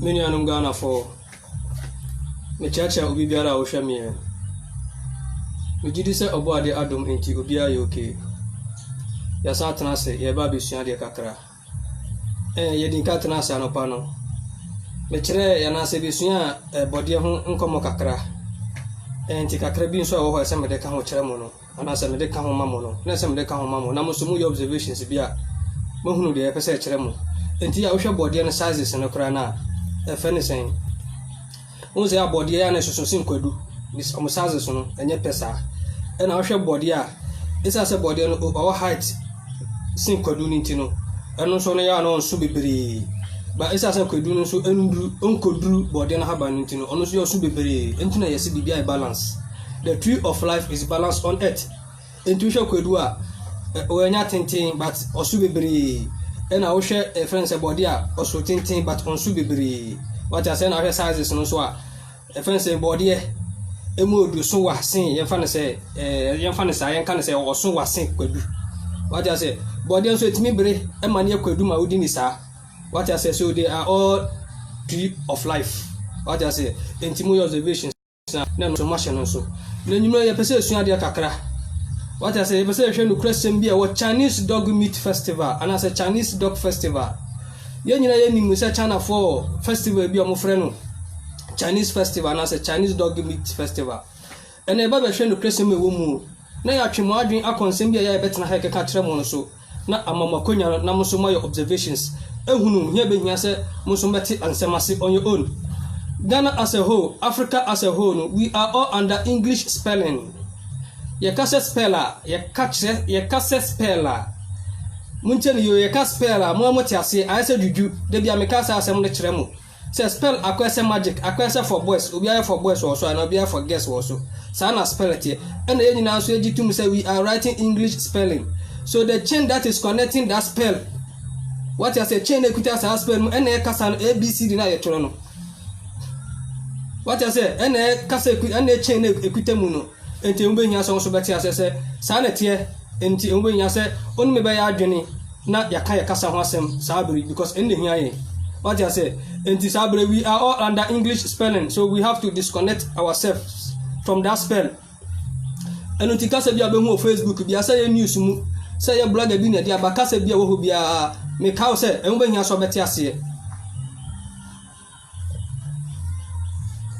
Many anum Ghana for me chacha ubi biara o hwamie. Me gidi se obo ade adom enti obi aye okay. Ya sa tena se ye ba besua de kakra. Ye din ka tena se anopa no. Me kire ya na se besua bode ho nkomo kakra. Enti kakra bi nso wo ho se me de ka ho kire mo no. Ana se me de ka ho mamo no. Na se me de ka ho mamo na mo so mu your observations bia. Mo hunu de ye pese kire mo. Enti ya wo hwe bode no sizes no kra na efene sen. Once ya body ya na sososin kwadu this sizes no enye pesa e na hwe body a isa se body no our height sin kwadu ni ntino eno so no ya no nso bebre ba isa se kwadu no so enuru onkoduru body no haba ni ntino ono so yo so bebre entina yesi bibia balance. The tree of life is balanced on earth. Intuition kwadu a o enya tenten but oso bebre e na wo hwe friends body a oso tenten but onso bebre. What I say now sizes no so a friends body emu odu so wa sen ye fa ne say yen kan say o so wa sen kwadu. What I say body so etimi bere e ma ne kwadu ma odi ni sa. What I say so they are all tree of life. What I say intimo observations na no so machine so na nyimo ye pese esua de kakra. What I say ye pese hwe no krasem bi e wo Chinese dog meat festival and as a Chinese dog festival. Ye nyina ye nimu se China for festival bi o mo frɛ no Chinese festival na se Chinese dog meat festival. Ene ba be hwe no kresem e wo mu na ya twemo adwen akonsem bi ya betena ha keka kyerɛ mo no so na amamakonya na mo so my observations ehunu hia be hia se mo so meti ansem ase on your own. Ghana as a whole, Africa as a whole, we are all under English spelling. Ye kase speller, ye kase speller. Munchen yo ye ka spell a mo motiase I say juju de bia me ka sa asem ne kire mo say spell akwese magic akwese for boys obi aye for boys also and obi aye for girls also sa na spell it and ye nyina so ejitum say we are writing English spelling, so the chain that is connecting that spell what you say chain ekuta sa spell mo ene ka sa abcd na ye toro no what you say ene ka sa ene chain ekuta mu no enti mo be hia so beti ase say sa na tie enti onwe nya se onu me be ya adwene na yaka yakasa ho asem sabri because enne hia ye what you say enti sabri we are all under English spelling, so we have to disconnect ourselves from that spell. Eno ti kasa bia be hu Facebook bia say news mu say ya blogger bi na dia ba kasa bia wo bia me ka say enwe hia so beti ase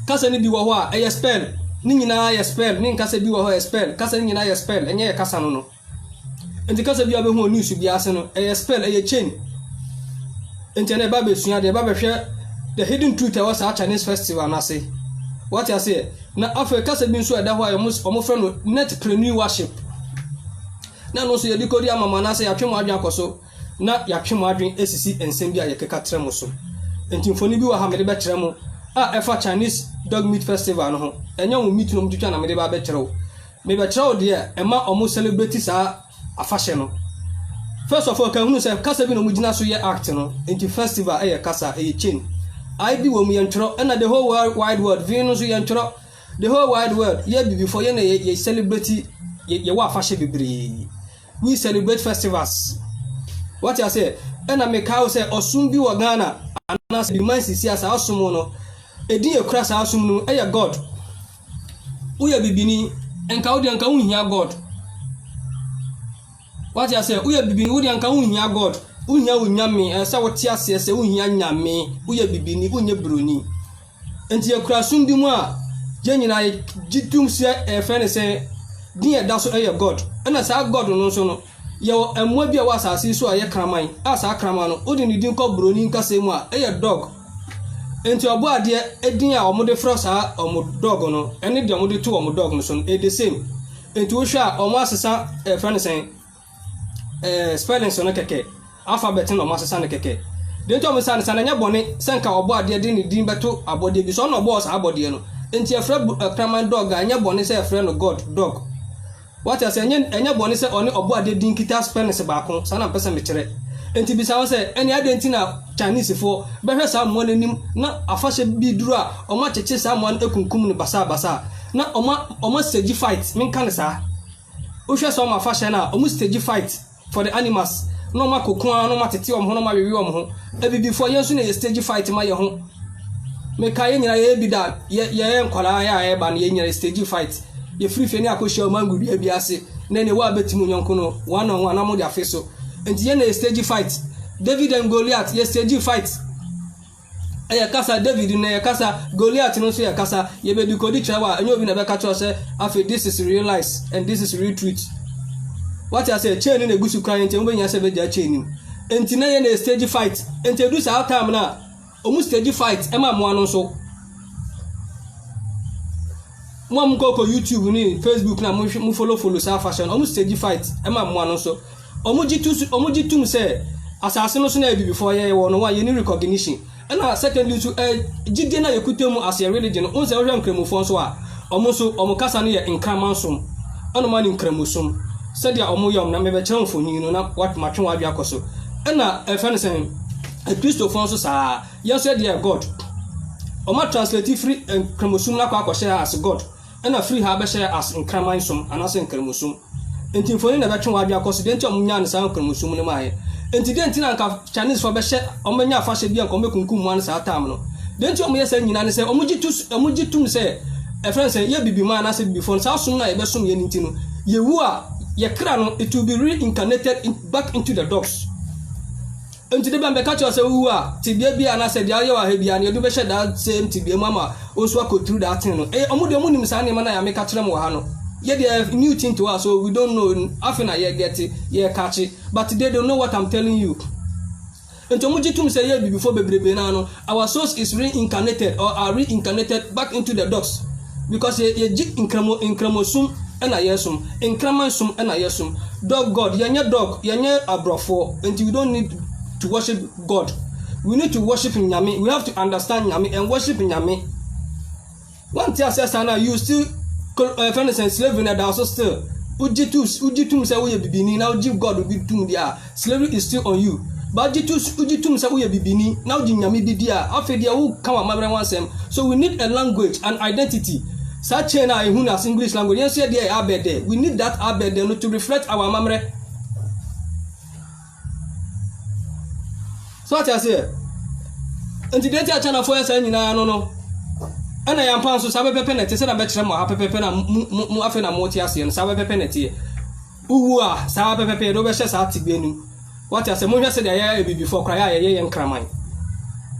kasa ni bi wo ho a e spell ni nyina ya spell ni kasa bi wo ho e spell kasa ni nyina ya spell enye ya kasa no no. Enti kasa bia be hu news bia ase no e spell e chain enti na ba be sua de ba be hwe the hidden truth was a Chinese festival na say what you say na Africa kasa bi nso e da ho ayo mo frɛ no netpreneurship na no so ye dikodi amama na say atwemo adwen akoso na yatwemo adwen esisi ensem bia ye keka trem so enti mfoni bi wa ha me de be trem a efa Chinese dog meat festival no ho enya wo meat no mtutwa na me de ba be kyerɛw me be kyerɛw de ema omo celebrate sa afashe no. First of all kan hunu say kasa bi no mugina so ye act no enti festival e ye kasa e ye chain I be wo mu ye ntro na the whole wide world vino so ye ntro the whole wide world ye bi before ye na ye celebrate ye wa afashe bebre we celebrate festivals. What you say na me ka say osun bi wo Ghana ana se bi man sisi asa asum no edin e kura sa asum no e ye God wo ye bibini enka wo de enka wo hia God. What you say uye bibini wo de anka unhia God unhia unyame say wo tie ase say unhia nyame uye bibini unye broni enti yakura sum bi mu a je nyina jitum se efene say din e da so eye God na sa God no so no ye emwa bi a wa asase so aye kraman a sa kraman no odi ni din ko broni nka se mu a eye dog enti obo ade edin a omo de fro sa omo dog no ene de omo de to omo dog no so no e the same enti wo hwa omo asesa efene say spelling so no keke alphabet no masesa no keke de to mesa na nya bone senka obo ade de ni din beto abode bi so no boss abode no enti efra kraman dog anya bone se efra no God dog. What you say anya bone se oni obo ade din kita spelling se ba kon sana pesa me kire enti bi sa wo se eni ade enti na Chinese fo be hwe sa mo nanim na afashe bi duru a omo cheche sa mo ekunkum no basa na omo stage fight min kan sa wo hwe so omo afashe na omo stage fight for the animals no ma kokon no ma tete om ho no ma wewe om ho ebi before yensu na stage fight ma ye ho me kai nyina ye bi da ye nkwala ya ye ba na ye nyina stage fight ye free fe ni akohia mangu bia bi ase na ne wa betimu nyonko no one on one na mo dia fe so enti ye na stage fight David and Goliath ye stage fight aya kasa David na ye kasa Goliath no so ye kasa ye be dikodi trawa enyo bi na be ka cho say afi this is real lies and this is real truth what I say chain na egusu kran enti mo be nya say be dia chain enti na ye na stage fight enti do sa time na omu stage fight ema mo anu so mo mko YouTube ni Facebook na mo follow sa fashion omu stage fight ema mo anu so omu jitum say asase no so na be before ye wo no wa ye ni recognition na secondly to jide na yekutemu as a religion on say ohwe nkremofo so a omu kasa no ye nkramansom ono ma ni nkremosom sadia omu yom na mebe kire mfoni no na what matwe wa bia koso na efensen a Christopher so sa yes said dear God oma translate free nkremosum na kwa share as God na free ha be share as nkramansom anase nkremosum enti mfoni na betwe wa bia koso de enti omunya ne sa nkremosum ne mai enti de enti na nka Chinese for be share omanya afa share bia nka omekunkum mu an sa tam no de enti omu yesa nyina ne se omugitum se efensen ye bibima na se bibifo sa sum na ye be sum ye nti no ye wu a ye kra no it will be reincarnated back into the dogs enti de bambe ka cho se wu a tibia bia na se dia ye wa ha bia na ye do be share that same tibia mama onso akotru that thing no omu de omu nim sa ne ma na ya me ka kire mo ha no yeah, they are new thing to us, so we don't know. Often I get it, yeah, catch it, but they don't know what I'm telling you. And to Mujitum say yeah before Bebenano, our source is reincarnated or are reincarnated back into the dogs because ye incremosum and a yesum, incremasum and a yesum. Dog God, yanya dog, yanya abrofo, and you don't need to worship God. We need to worship in Yami. We have to understand Yami and worship in Yami. One thing says, Anna, you still. Friends and slavery na also still ujitum say we bibini now give God will be tum dia slavery is still on you but ujitum say we bibini now jinyame bidia afi dia who come amabre wansem so we need a language and identity such na ehun as English language yes there abede we need that abede no to reflect our mamre so what I say entity channel for say nyina no ana yampa so sabe pepe na te se na be kire mo ha pepe na mu afi na mo ti ase no sabe pepe na te uwu a sabe pepe do be hye sa tigbenu what I say mo hwe se de ya e before kra ya ye nkraman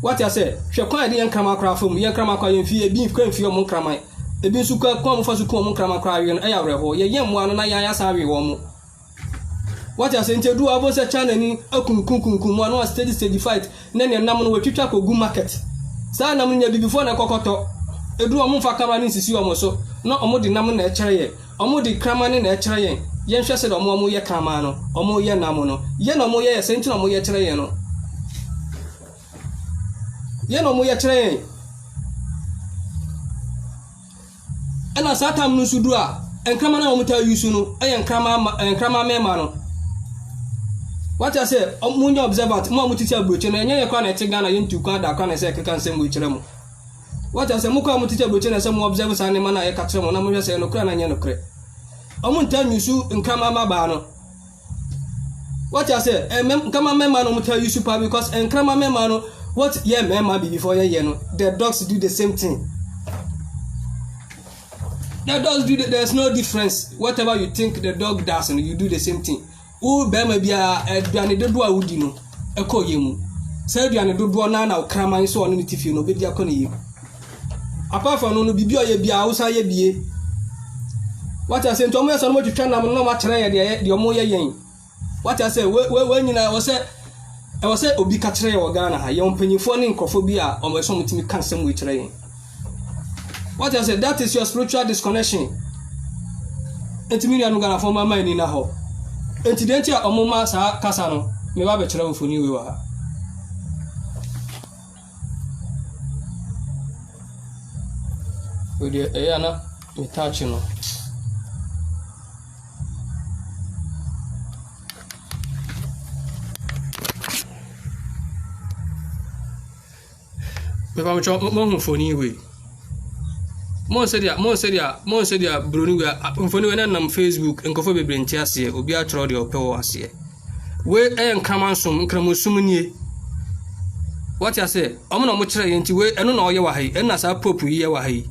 what I say hwe kwa de nkraman kra fam ye nkraman kwa ye fi e bi kwa fi o mo nkraman e bi su kwa mo fa su kwa mo nkraman kra ye no e ya wreho ye mo ano na ya sa we wo mo what I say ntedu abo se channel ni akunkun mo ano steady fight na ne nam no watwitwa ko gu market sa nam nya bi before na kokoto edu omo fa kama ni sisi omo so na omo di nam na ekere ye omo di krama ni na ekere ye ye nhwe se de omo ye krama no omo ye nam no ye na omo ye senti na omo ye ekere ye no ye na omo ye ekere ye ana satam no sudu a enkrama na omo ta yusu no e enkrama mema no what I say omo nya observant mo omo titi agboche na enye ye kwa na etiga na ye ntu kwa da kwa na se keka nsem wo ekere mo what I say mo kwa mo titi agboche na se mo observe sa ne ma na ye ka kire mo na mo hwe se no kra na nye no kre omo nta nyusu enkrama ma ba no what I say enkrama mema no mo ta yusu pa because enkrama mema no what ye mema be before ye no the dogs do the same thing. The dogs do there's no difference. Whatever you think the dog does and you do the same thing. Who bema bia aduane dodo a wudi no ekoyemu. Say aduane dodo na naokraman so ono tifi no be dia ko ne yem. Apart from no bibi oye bia Hausa ye bie. What I say to mo so no twitwa nam no ma kire ye de omo ye yen. What I say we nyina wo say e wo say obi ka kire ye wo Ghana ha ye mpanyifo ne nkofo bi a omo so mutimi kan sem we kire yen. What I said, that is your spiritual disconnection. Entimini anu Ghana for mama ni na ho. Entidenti a omoma sa kasa no, me ba be kire wo foni we wa. We dey na me touch no. Me ba mo foni we. Mon sedia broni we mfoni we na nam Facebook nkofo bebre nti ase obi a tro de opewo ase we enkramansom nkramosum nie What you say? I'm not much into way, and no, you are high, and as I pope, you are high.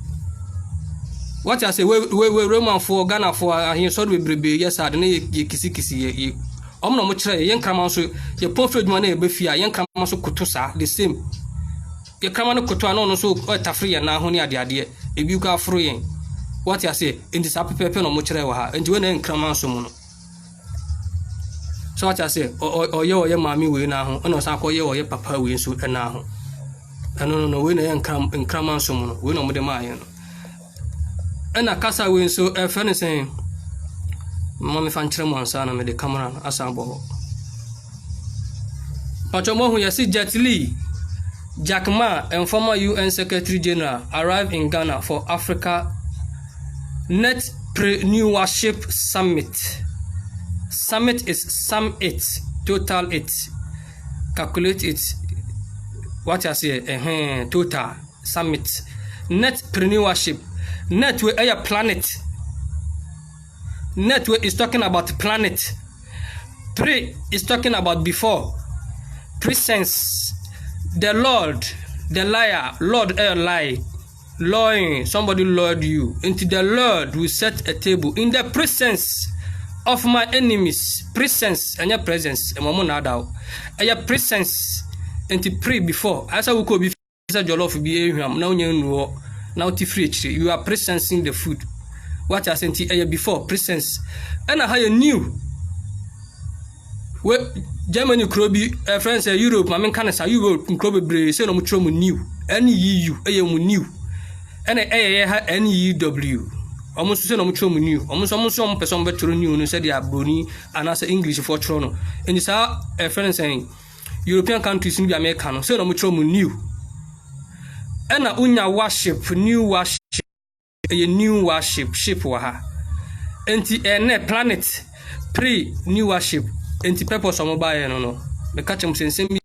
What I say, we Roman for Ghana for here, so we be yes, I don't know, ye kissy. I'm not much young Cramanso, your portrait money, Befia, young Cramanso Kutusa, the same. Your Cramano Kutuano, so quite a free and now honey, the idea, if you got free. What I say, in this happy paper, no much, and you ain't Cramanso. So what I say, or your mammy will now, and also call your papa will so and now. I don't know when I am in Cramanso, we know the Mayan. And a casa win so if anything, Mammy Fantremon, son, and the camera as a ball. But your mom, you see Jet Li, Jack Ma, and former UN Secretary General arrived in Ghana for Africa Netpreneurship Summit. Summit is sum it, total it, calculate it. What I say, total summit. Netpreneurship. Network a planet. Network is talking about planet. Pre is talking about before. Presence. The Lord, the liar, Lord a lie. Lying, somebody lured you. Into the Lord will set a table in the presence of my enemies. Presence and your presence. And your presence into pre before. As I will go before Jollof be now you now you are presencing the food. What I sent you before presence. And I knew. Well, Germany Krobi, France, Europe, my main Canada, Europe, Krobi, say no much new. Any EU, new. And NEW. Almost say no much new. Almost some person better new and said they are Bruni and answer English for Trono. And it's our friend saying European countries in the American, say no much new. And a unya worship, new worship, a new worship, ship waha. And planet, pre new worship, and the purpose of mobile, no. The catch them send me.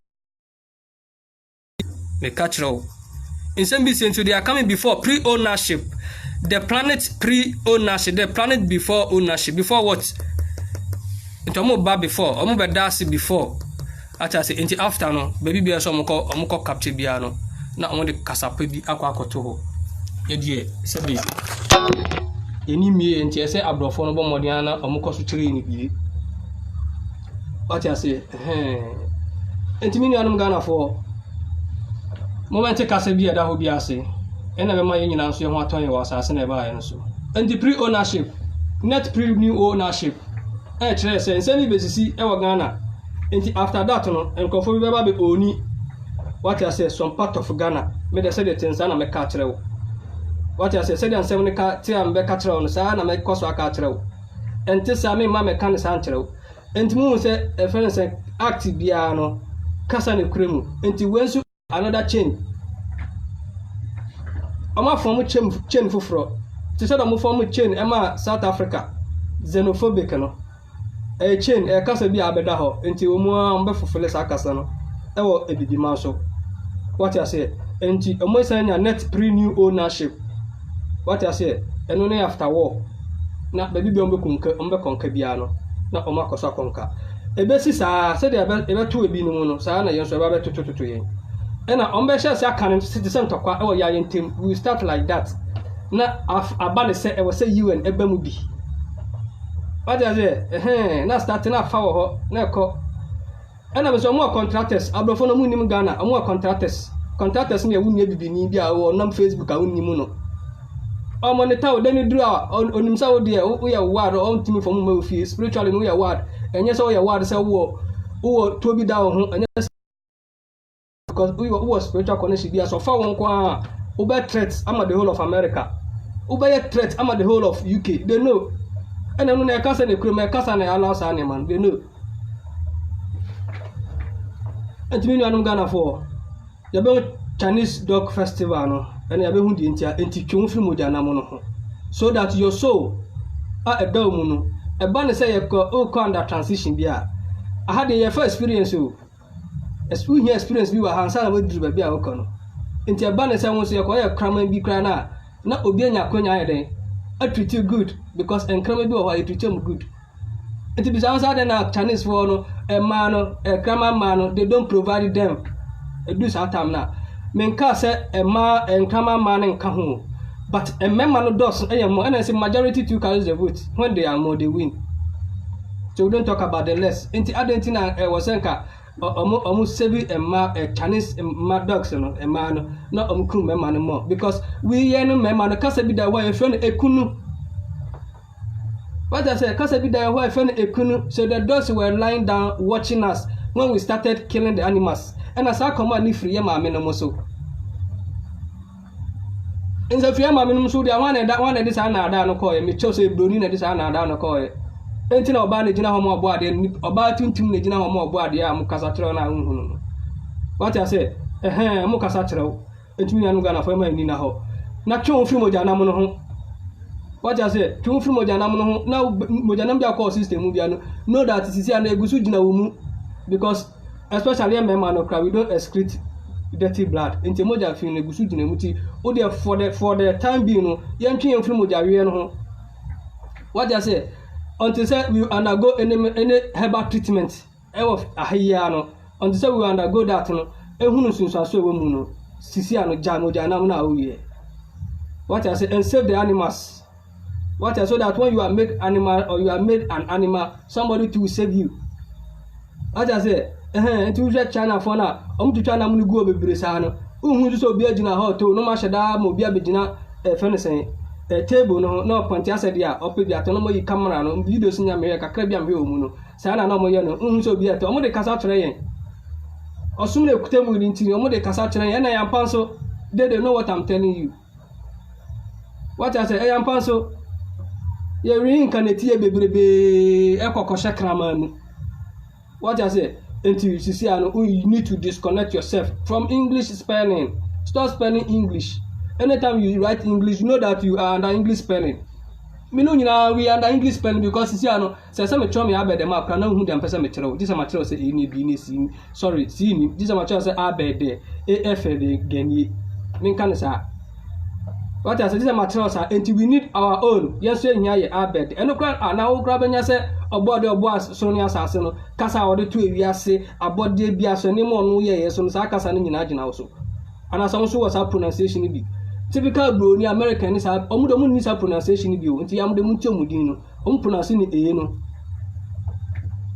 The catch row. In some business, they are coming before pre ownership. The planet pre ownership, the planet before ownership. Before what? It's almost before, almost bad before. After say, in the afternoon, baby bear some call capture piano. Na on the casapebi aquacoto. Yet, said any me and TSA Abrophone Modiana or Mocosutri. What I say, and to me, I'm gonna for moment Casabia that will be a say, and never mind in answer what Tony was as never and so. And the pre ownership, net pre new ownership. Actually, send me busy our Ghana. And after that, and conform baby only. What I say, some part of Ghana, made a said things and I make catro. What I say, and 70 cat and becatron, son, and make coswa catro. And this I mean, mamma can santro. And moon said, a friend said, active biano, Cassani cream, and to win another chain. I'm a former chain for fraud. To set a former chain, Emma, South Africa, xenophobic, a chain, a Cassabia bedaho, into more umbrella for Casano. A baby marshal. What I say, and almost a net pre new ownership. What I say, and only after war. Not baby conquer piano, not Omacosa conquer. A basis said ever two be no, Sana, young Rabbi to you. And a ambitious can citizen to quite our young team. We start like that. Not a body said, I will say you and Ebemudi. What I say, not starting up for her, and I was more contractors. I brought on Munim Ghana, more contractors. Contractors near Wunya Binibia or non Facebook, I wouldn't know. I'm on the tower, then you draw on himself, dear. We are ward or on team from Murphy, spiritually, we are ward. And yes, all your ward is a war. Who to be down, and yes, because we were spiritual connection. Be as of far one Uber threats, I'm at the whole of America. Uber threats, I'm at the whole of UK. They know. And I'm going to cast a crew, my cousin, and allow animal. They know. And to me, I'm Ghana for the Chinese Dog Festival, and I will be into Chumfimujana so that your soul are a domuno. A banner say a under transition beer. I had a first experience, experience we were Hansan with Druba Bia Ocono. Into a banner, I want to acquire cram and be crana, not Obiana Conya. I treat you good because and cram or I treat you good. And to be outside and Chinese for a man, a grammar man, they don't provide them. do saa time na menka say ema enkama man nka ho but emema no dos more and say majority two carries the vote when they are more they win. So we don't talk about the less. Inti Argentina was enka almost 7 Chinese dogs no no not crew member no more because we no member no kasa bi da why friend ekunu. What I say kasa bi da why friend ekunu, so the dogs were lying down watching us when we started killing the animals. And as I come and free ma me no so. In the free ma me no so the one that this another no call me chose broni na this another no call. Enti na oba na gina ho mo ade oba tuntum na gina ho mo ade a mo kasa kire na nhunu no. What I say mo kasa kire wo entumi anu ga na fa ma ni na ho na twe ofiri mo jana mo no ho. What I say twe ofiri mo jana mo no ho na mo jana m bia call system mu bia no know that sisi ana egusu gina wo mu because especially men man okra we don't excrete dirty blood enti mo ja fi na egusu gina mu ti o dey for the time being no ye ntwe ofiri mo ja we no ho. What I say until say we undergo any herbal treatment of ahia no until say we undergo that no ehunu sunsuaso we mu no sisi ano jamo janam na oye. What I say and save the animals. What I so that when you are made animal or you are made an animal somebody to save you. What I say until you China for na to China mu go bebre sa no uhun so obi agina hotel no ma sheda mo obi abegina fenesen table no point asset dia ope bia to no mo yi camera no video sinya me kakra bia me omu no sa na no mo ye no so bia to mo de kasa tere yen osum na ekutemu ni ntini mo de kasa tere yen na yampan so they know what I'm telling you. What I say yampan so ye reincarnate ye bebrebe ekokoshe krama mu. What I say until you see you need to disconnect yourself from English spelling. Stop spelling English. Anytime you write English, you know that you are under English spelling. Me know we under English spelling because you see say me try me abed dem up, na hu dem person me tell. This material say e ni bi ni si. Sorry, see ni. This material say abed af de geni. Me kan say. What I say this material say until we need our own. Yes say here ye abed. Eno kra na wo kra benya say obo so ni asase no. Kasa ode to ewiase, abode bia so ni mo no ye so no sa kasa no nyina agina wo so. Ana some so was a pronunciation bi. Typical bro ni American is omudo ni sa pronunciation bi o nti amde mu ntiomudin no om pronounce ni e no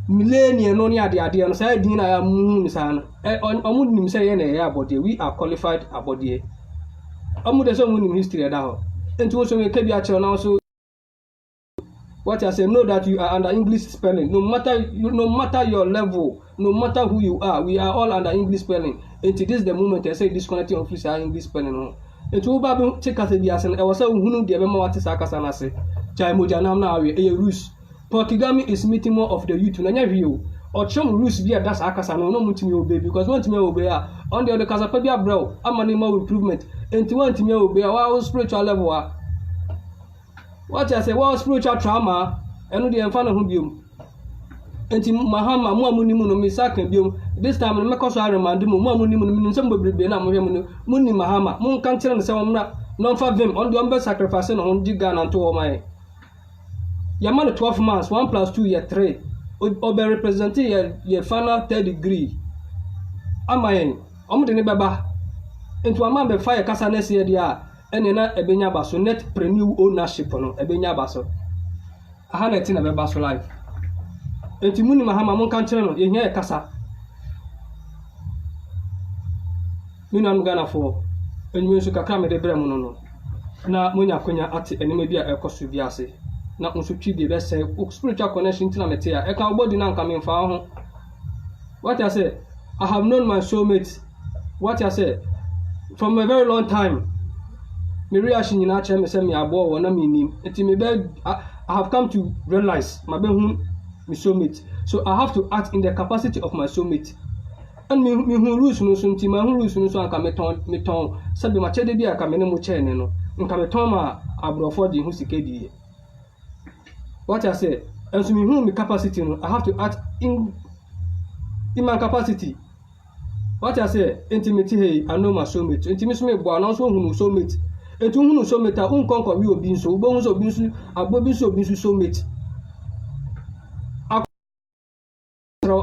millennium no ni ade no sa din na ya mu ni sa no omud nim say ye na ya abode we are qualified abode omude so mu nim history da ho nti wo so me ka bi a che na so. What I say know that you are under English spelling no matter your level, no matter who you are, we are all under English spelling. Until this the moment I say disconnecting of English spelling no. Into babu take as a asen e wasa hunu de be ma wate sakasa na se chai moja nam na awe e rules Portugami is meeting more of the youth na nya hwi o chom rules bi da sakasa no mutimi obey because want me obey on the kasa pa bia bro amani more improvement enti want me obey wa spiritual level wa. What I say wa spiritual trauma enu de emfa na hu biom enti mahama mu amuni mu no misaka biom this time no mekoso aremande mu amuni mu no nsem bebrebe na mo hwe mu no munni mahama mun kan kire no se womra no fa vim on the sacrifice no on diga na to wo mai yama no 12 months 1 + 2 ye 3 obe represent ye final third degree amayen omde ne beba enti ama be fire kasa na se dia ene na ebenya baso net renew ownership no ebenya baso aha na ti na be baso life enti munni mahama mun kan kire no ye hia kasa minu am Ghana for enyu so kakra me de brem no na munya konya ate enema bi a ekoso bi ase na nso twi de be say spiritual connection tina mete a e kan body na nka me mfa ho. What I say I have known my soulmate. What I say from a very long time me reaction nyina che me say me abo wo na me nim enti me be I have come to realize my be hu me soulmate, so I have to act in the capacity of my soulmate. And me hu rules no so nti ma hu rules no so anka me ton sabe ma chede bi aka me ne mo che ne no nka me ton ma abrofo di hu sike di. What I say and so me hu me capacity no I have to act in my capacity. What I say intimate hey I know my soulmate intimate me bo anonso hu no soulmate etu hu no soulmate a unkonko wi obi nso bo hu so obi nso agbo bi so obi nso soulmate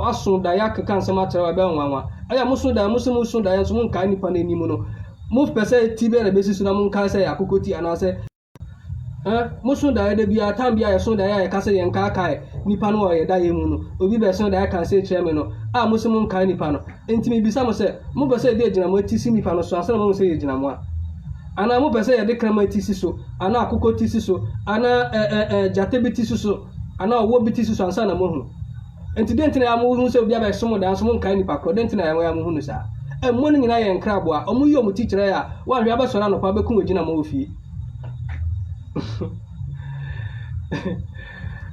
aso da ya keka nsɛm akyerɛ ba nwanwa aya muso da nso mo nkae nipa na anim no mo pɛsɛ ti be na besi so na mo nkae sɛ akokoti anase muso da ya de bia tam bia ya so da ya ka sɛ yɛn kaakae nipa no ɔyɛ da yɛ mu no obi bɛ so da ya kan sɛ kyerɛ me no a muso mo nkae nipa no ntimi bisa mo sɛ mo pɛsɛ de gyina mo ti si nipa no so ansa na mo sɛ yɛ gyina mo a ana mo pɛsɛ yɛ de krama ti si so ana akokoti si so ana jate bi ti si so ana ɔwɔ bi ti si so ansa na mo hu enti de ntina ya mo hu sɛ obi abɛ so mo da so mo nkae nipa kro de ntina ya mo hu no saa mo no nyina yɛ nkrabo a ɔmo yi ɔmo ti kyerɛ ya wa hwɛ abɛsɔre anɔpa bɛku wɔ gyina mo ofie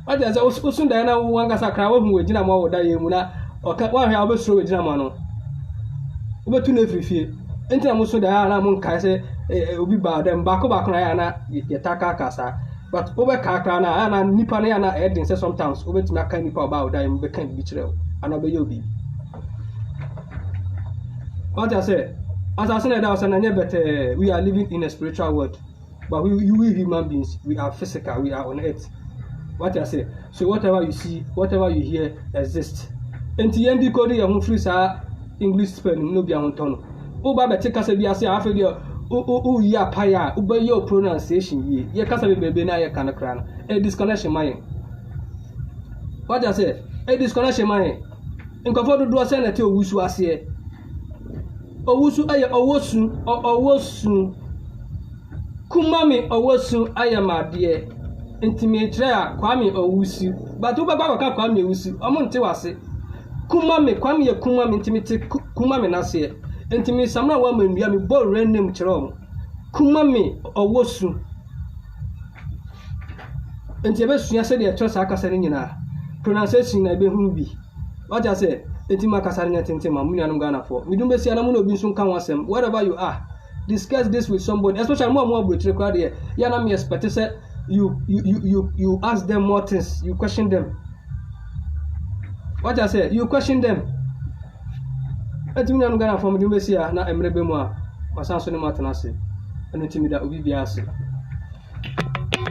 what is also Diana one gas a crowd who would dinner more than you or one have a throw with Dinamano. Over to every fear. Enter Musso Diana Mon Kase will bad and back over Crayana, Yataka Casa. But over Kakana and Nipaniana adding sometimes over to Naka Nipa about them became betrayal and obey you. What I say, as I said, but we are living in a spiritual world. But we human beings, we are physical, we are on earth. What I say, so whatever you see, whatever you hear exists. And the end code your free English spelling no be on tongue. Oh, Baba take us a be as I feel you, ya paya, obey your pronunciation ye. Ye casa baby na ya can crown. A disconnection mine. What I say, a disconnection mine. And comfort to do a senator who was here. Owusu aya owosu kumami owosu aya madie intimate a kwami owusu but wo baba ka kwami owusu omo nte wase kumami kwami ye kumami intimate kumami nase intimi samra wa mandua mi bo random kire omo kumami owosu enti be sua se de trust akasa ni nyina pronunciation na be hu bi what I say Etima kasarinya tentema muni anum Ghana for. We don't be see anamu obi nso kan wasem. Wherever you are, discuss this with somebody, especially more bretre crowd here. Ya na me expect say you ask them more things, you question them. What I say, you question them. Etimi anum Ghana for me don't be see na emrebe mu a. Masanso ne matana se. Eno timi da obi bia se.